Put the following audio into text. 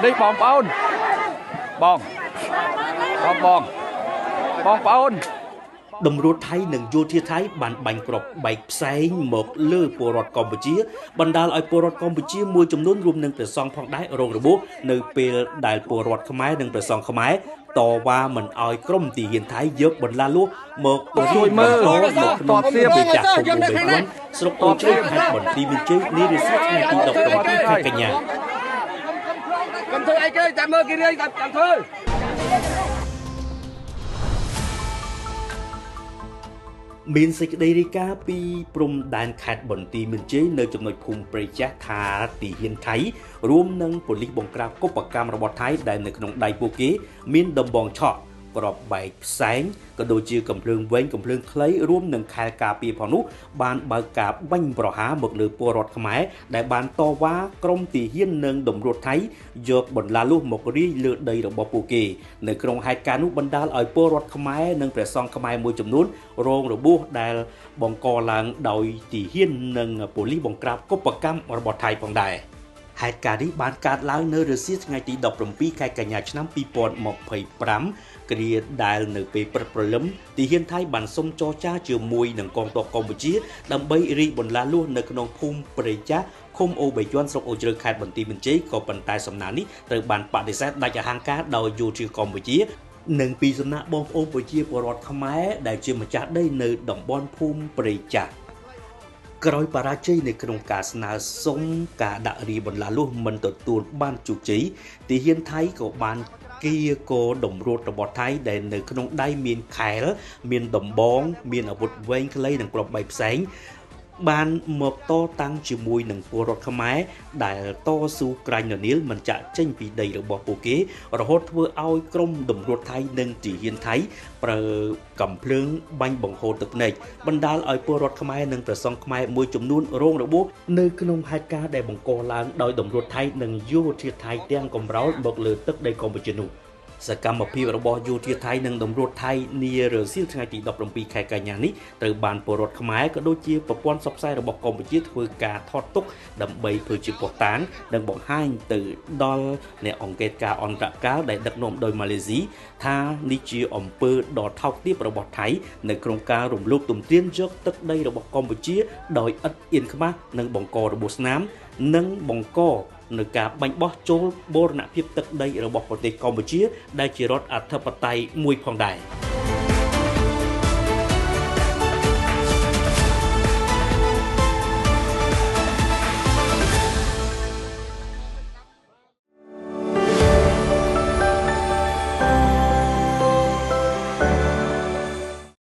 នេះបងប្អូនបងប្អូនតម្រួតថៃនិងយោធាថៃបានបាញ់គ្រាប់បែកផ្សែងមកលើពលរដ្ឋកម្ពុជាបណ្ដាលឲ្យពលរដ្ឋកម្ពុជាមួយចំនួនរួមនឹងព្រះសង្ឃផងដែររងរបួសនៅពេលដែលពលរដ្ឋខ្មែរនិងព្រះសង្ឃខ្មែរតវ៉ាមិនឲ្យក្រុមទាហានថៃយកបន្លាលួសមកជួយមើលនៅក្នុងទីវិចារគុំបីគាត់ស្រុកអូជ្រៅខេត្តបន្ទាយមានជ័យនារីស្រីថ្ងៃទី17ខែកញ្ញាកុំធ្វើអីគេតែមើលគេរៀនតាមធ្វើមានសេចក្តីរាយការណ៍ពីព្រំដែនខេត្តបន្ទាយមានជ័យនៅចំណុចភូមិព្រៃចាស់ថាទាហានថៃរួមនឹងប៉ូលីសបង្ក្រាបកុបកម្មរបស់ថៃដែលនៅក្នុងដៃពួកគេមានដំបងឆក់ក្របបែកផ្សែងក៏ដូចជាកំភ្លើងវែងកំភ្លើងខ្លីរួមនឹងខែលការពារផងនោះបានបើកការបាញ់ប្រហារមកលើពលរដ្ឋខ្មែរដែលបានតវ៉ាក្រុមទាហាននិងតម្រួតថៃយកបន្លាលួសមករាយលើដីរបស់ពួកគេនៅក្នុងហេតុការណ៍នោះបណ្ដាលឲ្យពលរដ្ឋខ្មែរនិងព្រះសង្ឃខ្មែរមួយចំនួនរងរបួសដែលបង្កឡើងដោយទាហាននិងប៉ូលីសបង្ក្រាបកុបកម្មរបស់ថៃផងដែរហេតុការណ៍នេះបានកើតឡើងនៅរសៀលថ្ងៃទី17ខែកញ្ញាឆ្នាំ2025គ្រាដែលនៅពេលព្រឹកព្រលឹមទាហានថៃបានសុំចរចាជាមួយនឹងកងទ័ពកម្ពុជាដើម្បីរាយបន្លាលួសនៅក្នុងភូមិព្រៃចាស់ឃុំអូបីជាន់ស្រុកអូជ្រៅខេត្តបន្ទាយមានជ័យក៏ប៉ុន្តែសំណើនេះត្រូវបានបដិសេធដាច់អហង្ការដោយយោធាកម្ពុជានិងពីសំណាក់បងប្អូនប្រជាពលរដ្ឋខ្មែរដែលជាម្ចាស់ដីនៅតំបន់ភូមិព្រៃចាស់ក្រោយបរាជ័យនៅក្នុងការស្នើសុំការដាក់រាយបន្លាលួសមិនទទួលបានជោគជ័យទាហានថៃក៏បានគៀកោតម្រួតរបស់ថៃដែលនៅក្នុងដៃមានខែលមានដំបងមានអាវុធវែងខ្លីនិងគ្រាប់បែកផ្សែងបានមកតតាំងជាមួយនឹងពលរដ្ឋខ្មែរដែលតស៊ូក្រាញ់ននាលមិនចាក់ចេញពីដីរបស់ពួកគេរហូតធ្វើឲ្យក្រុមតម្រួតថៃនិងទាហានថៃប្រើកំភ្លើងបាញ់បង្ហូរទឹកភ្នែកបណ្ដាលឲ្យពលរដ្ឋខ្មែរនិងព្រះសង្ឃខ្មែរមួយចំនួនរងរបួសនៅក្នុងហេតុការណ៍ដែលបង្កឡើងដោយតម្រួតថៃនិងយោធាថៃទាំងកំរោលមកលើទឹកដីកម្ពុជានោះសកម្មភាពរបស់យោធាថៃនិងតម្រួតថៃនារសៀលថ្ងៃទី17ខែកញ្ញានេះត្រូវបានពលរដ្ឋខ្មែរក៏ដូចជាប្រព័ន្ធផ្សព្វផ្សាយរបស់កម្ពុជាធ្វើការថតទុកដើម្បីធ្វើជាភស្តុតាងនិងបង្ហាញទៅដល់អ្នកអង្គការអន្តរកាលដែលដឹកនាំដោយម៉ាឡេស៊ីថានេះជាអំពើដ៏ថោកទាបរបស់ថៃនៅក្នុងការរំលោភទំទានយកទឹកដីរបស់កម្ពុជាដោយឥតអៀនខ្មាសនិងបង្ករបួសស្នាមនិងបង្កនៅការបាញ់បោះចូលបូរណភាពទឹកដីរបស់ប្រទេសកម្ពុជាដែលជារដ្ឋអធិបតេយ្យមួយផងដែរ